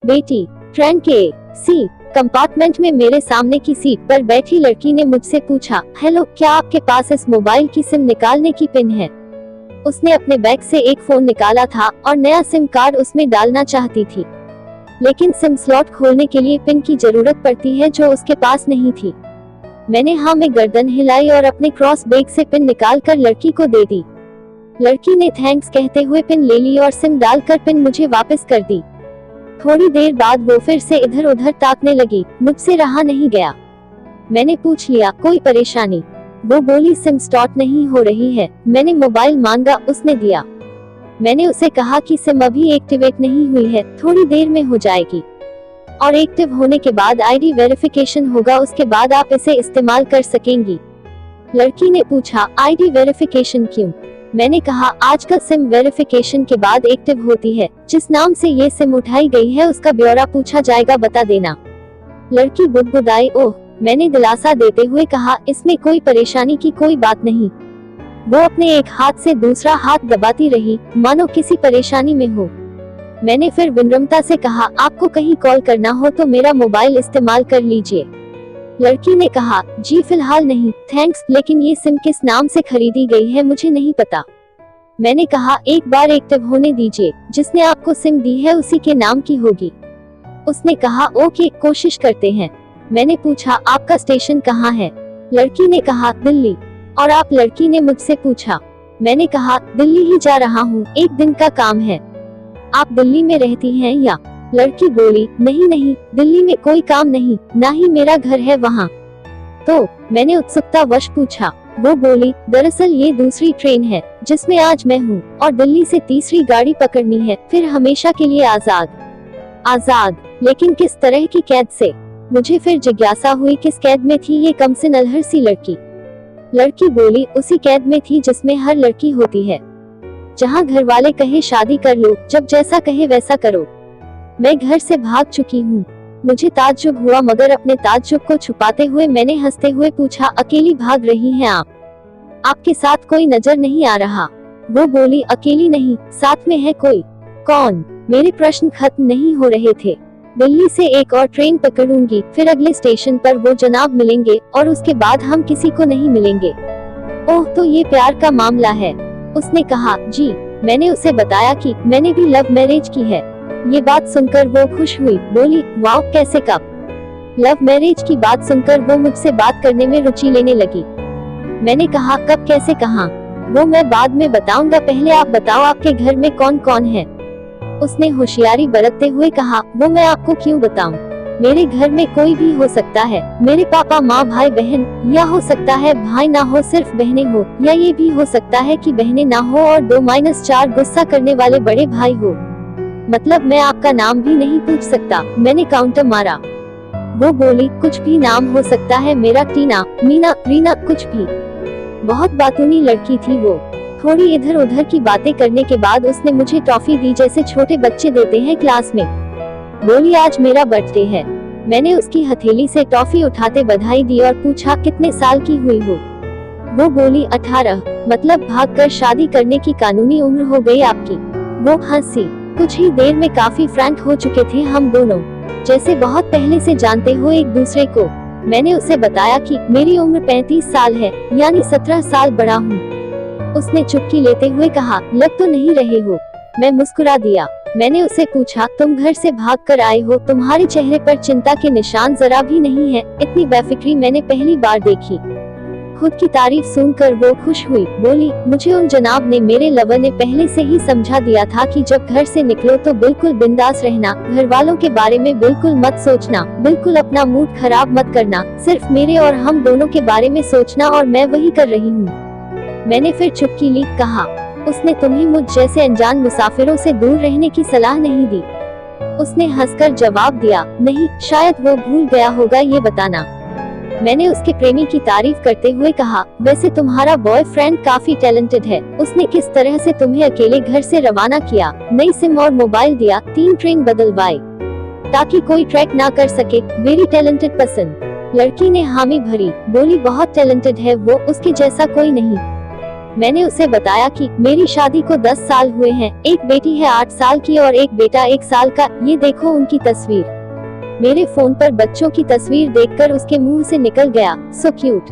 बेटी। ट्रेन के सी कंपार्टमेंट में मेरे सामने की सीट पर बैठी लड़की ने मुझसे पूछा, हेलो, क्या आपके पास इस मोबाइल की सिम निकालने की पिन है? उसने अपने बैग से एक फोन निकाला था और नया सिम कार्ड उसमें डालना चाहती थी, लेकिन सिम स्लॉट खोलने के लिए पिन की जरूरत पड़ती है जो उसके पास नहीं थी। मैंने हाँ में गर्दन हिलाई और अपने क्रॉस बैग से पिन निकाल कर लड़की को दे दी। लड़की ने थैंक्स कहते हुए पिन ले ली और सिम डालकर पिन मुझे वापस कर दी। थोड़ी देर बाद वो फिर से इधर उधर ताकने लगी। मुझसे रहा नहीं गया। मैंने पूछ लिया, कोई परेशानी? वो बोली, सिम स्टार्ट नहीं हो रही है। मैंने मोबाइल मांगा, उसने दिया। मैंने उसे कहा कि सिम अभी एक्टिवेट नहीं हुई है, थोड़ी देर में हो जाएगी और एक्टिव होने के बाद आईडी वेरिफिकेशन होगा, उसके बाद आप इसे इस्तेमाल कर सकेंगी। लड़की ने पूछा, आईडी वेरिफिकेशन क्यों? मैंने कहा, आजकल सिम वेरिफिकेशन के बाद एक्टिव होती है। जिस नाम से ये सिम उठाई गई है उसका ब्यौरा पूछा जाएगा, बता देना। लड़की बुदबुदाई। ओह, मैंने दिलासा देते हुए कहा, इसमें कोई परेशानी की कोई बात नहीं। वो अपने एक हाथ से दूसरा हाथ दबाती रही, मानो किसी परेशानी में हो। मैंने फिर विनम्रता से कहा, आपको कहीं कॉल करना हो तो मेरा मोबाइल इस्तेमाल कर लीजिए। लड़की ने कहा, जी फिलहाल नहीं, थैंक्स, लेकिन ये सिम किस नाम से खरीदी गई है मुझे नहीं पता। मैंने कहा, एक बार एक्टिव होने दीजिए, जिसने आपको सिम दी है उसी के नाम की होगी। उसने कहा, ओके, कोशिश करते हैं। मैंने पूछा, आपका स्टेशन कहाँ है? लड़की ने कहा, दिल्ली। और आप? लड़की ने मुझसे पूछा। मैंने कहा, दिल्ली ही जा रहा हूँ, एक दिन का काम है। आप दिल्ली में रहती हैं या? लड़की बोली, नहीं नहीं, दिल्ली में कोई काम नहीं, ना ही मेरा घर है वहाँ। तो मैंने उत्सुकता वश पूछा। वो बोली, दरअसल ये दूसरी ट्रेन है जिसमें आज मैं हूँ और दिल्ली से तीसरी गाड़ी पकड़नी है, फिर हमेशा के लिए आजाद। आजाद? लेकिन किस तरह की कैद से? मुझे फिर जिज्ञासा हुई, किस कैद में थी ये कमसिन अलहर सी लड़की? लड़की बोली, उसी कैद में थी जिसमें हर लड़की होती है, जहाँ घर वाले कहे शादी कर लो, जब जैसा कहे वैसा करो। मैं घर से भाग चुकी हूँ। मुझे ताज्जुब हुआ, मगर अपने ताज्जुब को छुपाते हुए मैंने हंसते हुए पूछा, अकेली भाग रही हैं आप? आपके साथ कोई नजर नहीं आ रहा? वो बोली, अकेली नहीं, साथ में है कोई। कौन? मेरे प्रश्न खत्म नहीं हो रहे थे। दिल्ली से एक और ट्रेन पकड़ूंगी, फिर अगले स्टेशन पर वो जनाब मिलेंगे और उसके बाद हम किसी को नहीं मिलेंगे। ओह, तो ये प्यार का मामला है? उसने कहा, जी। मैंने उसे बताया कि मैंने भी लव मैरिज की है। ये बात सुनकर वो खुश हुई, बोली, वाह, कैसे, कब? लव मैरिज की बात सुनकर वो मुझसे बात करने में रुचि लेने लगी। मैंने कहा, कब, कैसे, कहाँ? वो मैं बाद में बताऊंगा, पहले आप बताओ आपके घर में कौन कौन है? उसने होशियारी बरतते हुए कहा, वो मैं आपको क्यों बताऊं? मेरे घर में कोई भी हो सकता है, मेरे पापा, माँ, भाई, बहन, या हो सकता है भाई ना हो, सिर्फ बहनें हो, या ये भी हो सकता है कि बहनें ना हो और 2-4 गुस्सा करने वाले बड़े भाई हो। मतलब मैं आपका नाम भी नहीं पूछ सकता? मैंने काउंटर मारा। वो बोली, कुछ भी नाम हो सकता है मेरा, टीना, मीना, रीना, कुछ भी। बहुत बातूनी लड़की थी वो। थोड़ी इधर उधर की बातें करने के बाद उसने मुझे टॉफी दी, जैसे छोटे बच्चे देते हैं क्लास में। बोली, आज मेरा बर्थडे है। मैंने उसकी हथेली से टॉफी उठाते बधाई दी और पूछा, कितने साल की हुई हो? वो बोली, 18। मतलब भागकर शादी करने की कानूनी उम्र हो गई आपकी? वो हंसी। कुछ ही देर में काफी फ्रैंक हो चुके थे हम दोनों, जैसे बहुत पहले से जानते हो एक दूसरे को। मैंने उसे बताया कि मेरी उम्र 35 साल है, यानी 17 साल बड़ा हूँ। उसने चुटकी लेते हुए कहा, लग तो नहीं रहे हो। मैं मुस्कुरा दिया। मैंने उसे पूछा, तुम घर से भाग कर आए हो, तुम्हारे चेहरे पर चिंता के निशान जरा भी नहीं है। इतनी बेफिक्री मैंने पहली बार देखी। खुद की तारीफ सुनकर वो खुश हुई, बोली, मुझे उन जनाब ने, मेरे लवर ने पहले से ही समझा दिया था कि जब घर से निकलो तो बिल्कुल बिंदास रहना, घर वालों के बारे में बिल्कुल मत सोचना, बिल्कुल अपना मूड खराब मत करना, सिर्फ मेरे और हम दोनों के बारे में सोचना, और मैं वही कर रही हूँ। मैंने फिर चुपकी ली, कहा, उसने तुम्हें मुझ जैसे अनजान मुसाफिरों से दूर रहने की सलाह नहीं दी? उसने हंसकर जवाब दिया, नहीं, शायद वो भूल गया होगा ये बताना। मैंने उसके प्रेमी की तारीफ करते हुए कहा, वैसे तुम्हारा बॉयफ्रेंड काफी टैलेंटेड है। उसने किस तरह से तुम्हें अकेले घर से रवाना किया, नई सिम और मोबाइल दिया, 3 ट्रेन बदलवाई ताकि कोई ट्रैक ना कर सके। Very talented person. लड़की ने हामी भरी, बोली, बहुत टैलेंटेड है वो, उसके जैसा कोई नहीं। मैंने उसे बताया कि मेरी शादी को 10 साल हुए हैं, एक बेटी है 8 साल की और एक बेटा 1 साल का, ये देखो उनकी तस्वीर। मेरे फोन पर बच्चों की तस्वीर देखकर उसके मुंह से निकल गया, सो क्यूट।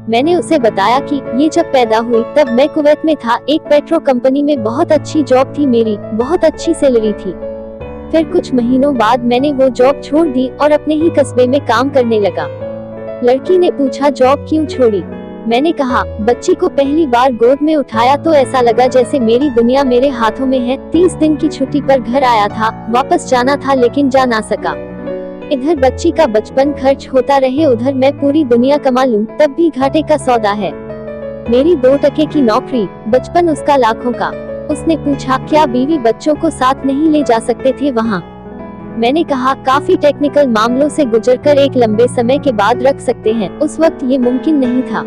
मैंने उसे बताया कि ये जब पैदा हुई तब मैं कुवैत में था, एक पेट्रो कंपनी में बहुत अच्छी जॉब थी मेरी, बहुत अच्छी सैलरी थी। फिर कुछ महीनों बाद मैंने वो जॉब छोड़ दी और अपने ही कस्बे में काम करने लगा। लड़की ने पूछा, जॉब क्यों छोड़ी? मैंने कहा, बच्ची को पहली बार गोद में उठाया तो ऐसा लगा जैसे मेरी दुनिया मेरे हाथों में है। 30 दिन की छुट्टी पर घर आया था, वापस जाना था लेकिन जा ना सका। इधर बच्ची का बचपन खर्च होता रहे, उधर मैं पूरी दुनिया कमा लूं तब भी घाटे का सौदा है। मेरी 2 टके की नौकरी, बचपन उसका लाखों का। उसने पूछा, क्या बीवी बच्चों को साथ नहीं ले जा सकते थे वहाँ? मैंने कहा, काफी टेक्निकल मामलों से गुजरकर एक लंबे समय के बाद रख सकते हैं, उस वक्त ये मुमकिन नहीं था।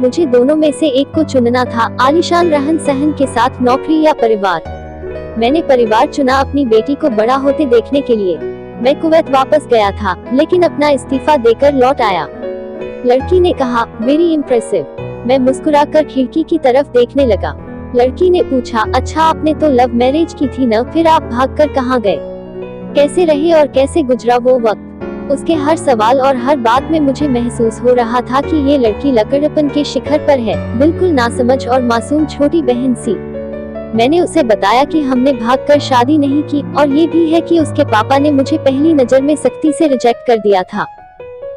मुझे दोनों में से एक को चुनना था, आलीशान रहन सहन के साथ नौकरी या परिवार। मैंने परिवार चुना, अपनी बेटी को बड़ा होते देखने के लिए। मैं कुवैत वापस गया था लेकिन अपना इस्तीफा देकर लौट आया। लड़की ने कहा, वेरी इम्प्रेसिव। मैं मुस्कुराकर खिड़की की तरफ देखने लगा। लड़की ने पूछा, अच्छा आपने तो लव मैरिज की थी न, फिर आप भागकर कहाँ गए? कैसे रहे और कैसे गुजरा वो वक्त? उसके हर सवाल और हर बात में मुझे महसूस हो रहा था कि ये लड़की लकड़पन के शिखर पर है, बिल्कुल नासमझ और मासूम छोटी बहन सी। मैंने उसे बताया कि हमने भागकर शादी नहीं की और ये भी है कि उसके पापा ने मुझे पहली नजर में सख्ती से रिजेक्ट कर दिया था।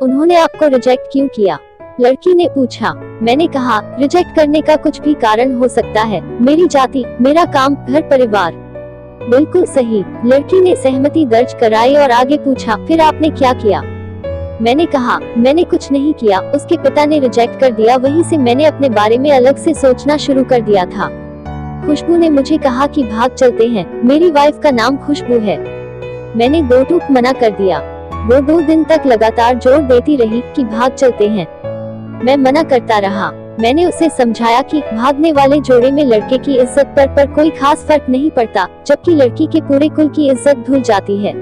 उन्होंने आपको रिजेक्ट क्यों किया? लड़की ने पूछा। मैंने कहा, रिजेक्ट करने का कुछ भी कारण हो सकता है, मेरी जाति, मेरा काम, घर परिवार। बिल्कुल सही। लड़की ने सहमति दर्ज कराई और आगे पूछा, फिर आपने क्या किया? मैंने कहा, मैंने कुछ नहीं किया, उसके पिता ने रिजेक्ट कर दिया, वहीं से मैंने अपने बारे में अलग से सोचना शुरू कर दिया था। खुशबू ने मुझे कहा कि भाग चलते हैं, मेरी वाइफ का नाम खुशबू है। मैंने 2 टूक मना कर दिया। वो 2 दिन तक लगातार जोर देती रही कि भाग चलते हैं। मैं मना करता रहा। मैंने उसे समझाया कि भागने वाले जोड़े में लड़के की इज्जत पर कोई खास फर्क नहीं पड़ता, जबकि लड़की के पूरे कुल की इज्जत धुल जाती है।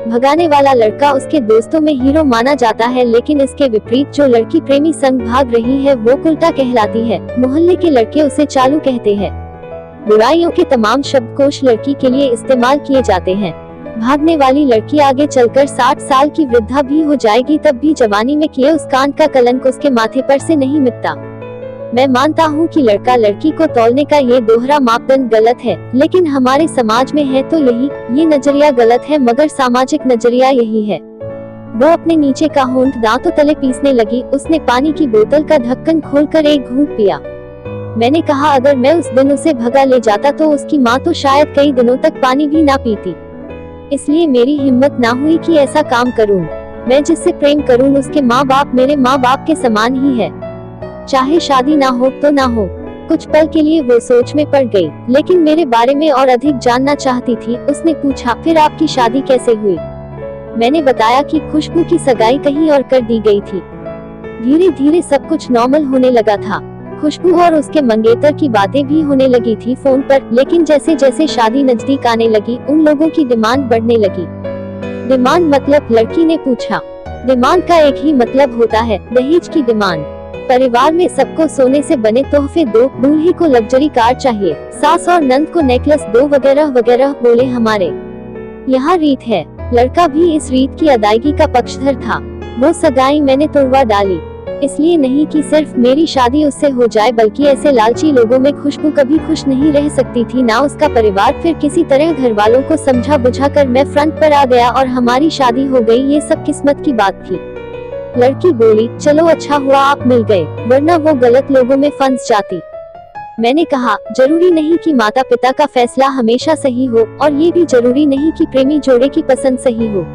भगाने वाला लड़का उसके दोस्तों में हीरो माना जाता है, लेकिन इसके विपरीत जो लड़की प्रेमी संग भाग रही है वो उल्टा कहलाती है। मोहल्ले के लड़के उसे चालू कहते हैं। बुराइयों के तमाम शब्दकोश लड़की के लिए इस्तेमाल किए जाते हैं। भागने वाली लड़की आगे चलकर 60 साल की वृद्धा भी हो जाएगी, तब भी जवानी में किए उस कांड का कलंक उसके माथे पर से नहीं मिटता। मैं मानता हूँ कि लड़का लड़की को तौलने का ये दोहरा मापदंड गलत है, लेकिन हमारे समाज में है तो ये नजरिया गलत है, मगर सामाजिक नजरिया यही है। वो अपने नीचे का होंठ दांतों तले पीसने लगी। उसने पानी की बोतल का ढक्कन खोलकर एक घूंट पिया। मैंने कहा, अगर मैं उस दिन उसे भगा ले जाता तो उसकी माँ तो शायद कई दिनों तक पानी भी ना पीती। इसलिए मेरी हिम्मत ना हुई कि ऐसा काम करूं। मैं जिससे प्रेम करूं उसके माँ बाप मेरे माँ बाप के समान ही है, चाहे शादी ना हो तो ना हो। कुछ पल के लिए वो सोच में पड़ गई, लेकिन मेरे बारे में और अधिक जानना चाहती थी। उसने पूछा, फिर आपकी शादी कैसे हुई? मैंने बताया कि खुशबू की सगाई कहीं और कर दी गई थी। धीरे धीरे सब कुछ नॉर्मल होने लगा था। खुशबू और उसके मंगेतर की बातें भी होने लगी थी फोन पर, लेकिन जैसे जैसे शादी नजदीक आने लगी उन लोगों की डिमांड बढ़ने लगी। डिमांड मतलब? लड़की ने पूछा। डिमांड का एक ही मतलब होता है, दहेज की डिमांड। परिवार में सबको सोने से बने तोहफे दो, दूल्हे को लग्जरी कार चाहिए, सास और नंद को नेकलेस दो, वगैरह वगैरह। बोले हमारे यहाँ रीत है। लड़का भी इस रीत की अदायगी का पक्षधर था। वो सगाई मैंने तोड़वा डाली, इसलिए नहीं कि सिर्फ मेरी शादी उससे हो जाए, बल्कि ऐसे लालची लोगों में खुशबू कभी खुश नहीं रह सकती थी, ना उसका परिवार। फिर किसी तरह घर वालों को समझा बुझा कर मैं फ्रंट पर आ गया और हमारी शादी हो गई। ये सब किस्मत की बात थी। लड़की बोली, चलो अच्छा हुआ आप मिल गए, वरना वो गलत लोगों में फंस जाती। मैंने कहा, जरूरी नहीं कि माता पिता का फैसला हमेशा सही हो, और ये भी जरूरी नहीं कि प्रेमी जोड़े की पसंद सही हो।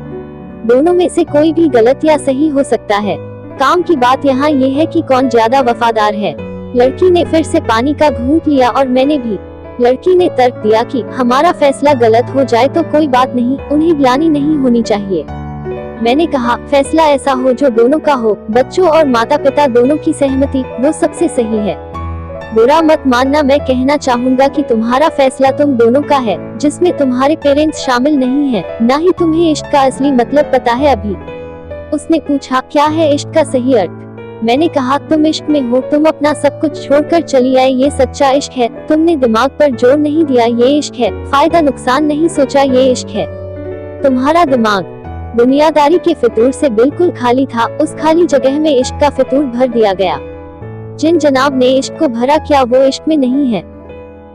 दोनों में से कोई भी गलत या सही हो सकता है। काम की बात यहाँ ये है कि कौन ज्यादा वफादार है। लड़की ने फिर से पानी का घूंट लिया और मैंने भी। लड़की ने तर्क दिया कि हमारा फैसला गलत हो जाए तो कोई बात नहीं, उन्हें ग्लानि नहीं होनी चाहिए। मैंने कहा, फैसला ऐसा हो जो दोनों का हो, बच्चों और माता पिता दोनों की सहमति, वो सबसे सही है। बुरा मत मानना, मैं कहना चाहूँगा कि तुम्हारा फैसला तुम दोनों का है, जिसमें तुम्हारे पेरेंट्स शामिल नहीं है, ना ही तुम्हें इश्क का असली मतलब पता है अभी। उसने पूछा, क्या है इश्क का सही अर्थ? मैंने कहा, तुम इश्क में हो, तुम अपना सब कुछ छोड़कर चली आई, ये सच्चा इश्क है। तुमने दिमाग पर जोर नहीं दिया, ये इश्क है। फायदा नुकसान नहीं सोचा, ये इश्क है। तुम्हारा दिमाग दुनियादारी के फितूर से बिल्कुल खाली था, उस खाली जगह में इश्क का फितूर भर दिया गया। जिन जनाब ने इश्क को भरा, क्या वो इश्क में नहीं है?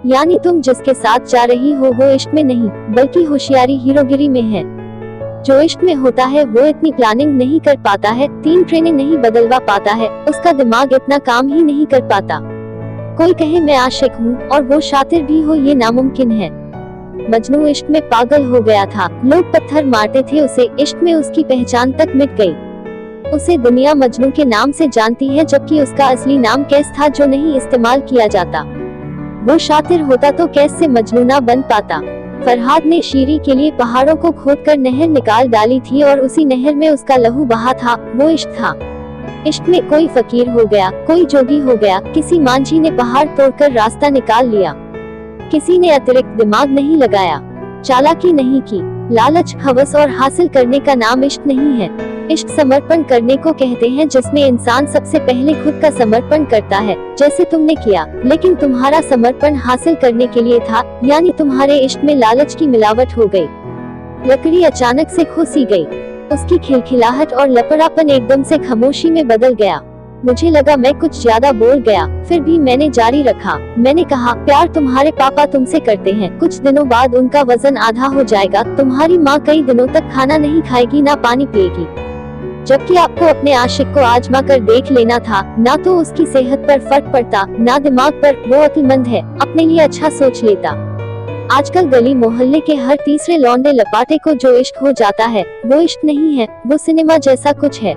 यानी तुम जिसके साथ जा रही हो वो इश्क में नहीं, बल्कि होशियारी हीरोगिरी में है। जो इश्क में होता है वो इतनी प्लानिंग नहीं कर पाता है, 3 ट्रेनें नहीं बदलवा पाता है, उसका दिमाग इतना काम ही नहीं कर पाता। कोई कहे मैं आशिक हूँ और वो शातिर भी हो, ये नामुमकिन है। मजनू इश्क में पागल हो गया था, लोग पत्थर मारते थे उसे, इश्क में उसकी पहचान तक मिट गई। उसे दुनिया मजनू के नाम से जानती है, जबकि उसका असली नाम कैस था जो नहीं इस्तेमाल किया जाता। वो शातिर होता तो कैस से मजनू ना बन पाता। फरहाद ने शीरी के लिए पहाड़ों को खोदकर नहर निकाल डाली थी और उसी नहर में उसका लहू बहा था, वो इश्क था। इश्क में कोई फकीर हो गया, कोई जोगी हो गया, किसी मांझी ने पहाड़ तोड़कर रास्ता निकाल लिया। किसी ने अतिरिक्त दिमाग नहीं लगाया, चालाकी नहीं की। लालच, हवस और हासिल करने का नाम इश्क नहीं है। इश्क समर्पण करने को कहते हैं, जिसमें इंसान सबसे पहले खुद का समर्पण करता है, जैसे तुमने किया। लेकिन तुम्हारा समर्पण हासिल करने के लिए था, यानी तुम्हारे इश्क में लालच की मिलावट हो गई। लकड़ी अचानक से खुसी गई, उसकी खिलखिलाहट और लपड़ापन एकदम से खामोशी में बदल गया। मुझे लगा मैं कुछ ज्यादा बोल गया, फिर भी मैंने जारी रखा। मैंने कहा, प्यार तुम्हारे पापा तुमसे करते हैं, कुछ दिनों बाद उनका वजन आधा हो जाएगा। तुम्हारी माँ कई दिनों तक खाना नहीं खाएगी, ना पानी पिएगी। जबकि आपको अपने आशिक को आजमा कर देख लेना था, ना तो उसकी सेहत पर फर्क पड़ता, ना दिमाग पर। वो अक्लमंद है, अपने लिए अच्छा सोच लेता। आजकल गली मोहल्ले के हर तीसरे लौंडे लपाटे को जो इश्क हो जाता है, वो इश्क नहीं है, वो सिनेमा जैसा कुछ है।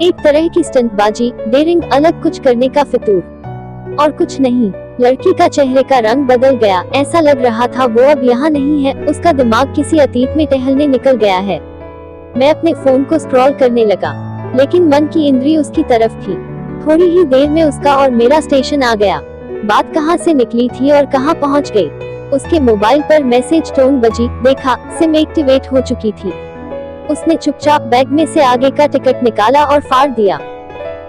एक तरह की स्टंटबाजी, डेयरिंग, अलग कुछ करने का फितूर, और कुछ नहीं। लड़की का चेहरे का रंग बदल गया, ऐसा लग रहा था वो अब यहाँ नहीं है, उसका दिमाग किसी अतीत में टहलने निकल गया है। मैं अपने फोन को स्क्रॉल करने लगा, लेकिन मन की इंद्री उसकी तरफ थी। थोड़ी ही देर में उसका और मेरा स्टेशन आ गया। बात कहाँ से निकली थी और कहाँ पहुँच गई? उसके मोबाइल पर मैसेज टोन बजी, देखा, सिम एक्टिवेट हो चुकी थी। उसने चुपचाप बैग में से आगे का टिकट निकाला और फाड़ दिया।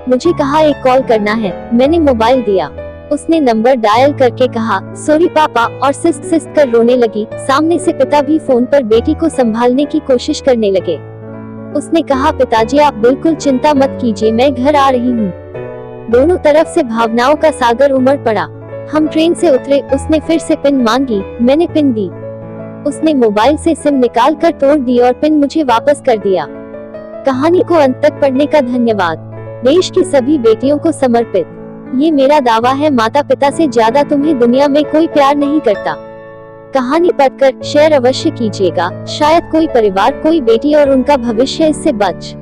मुझे कहा, एक कॉल करना है। मैंने मोबाइल दिया। उसने नंबर डायल करके कहा, सॉरी पापा, और सिस्क सिस्क कर रोने लगी। सामने से पिता भी फोन पर बेटी को संभालने की कोशिश करने लगे। उसने कहा, पिताजी आप बिल्कुल चिंता मत कीजिए, मैं घर आ रही हूँ। दोनों तरफ से भावनाओं का सागर उमड़ पड़ा। हम ट्रेन से उतरे, उसने फिर से पिन मांगी, मैंने पिन दी। उसने मोबाइल से सिम निकाल कर तोड़ दी और पिन मुझे वापस कर दिया। कहानी को अंत तक पढ़ने का धन्यवाद। देश की सभी बेटियों को समर्पित। ये मेरा दावा है, माता पिता से ज्यादा तुम्हें दुनिया में कोई प्यार नहीं करता। कहानी पढ़कर शेयर अवश्य कीजिएगा, शायद कोई परिवार, कोई बेटी और उनका भविष्य इससे बच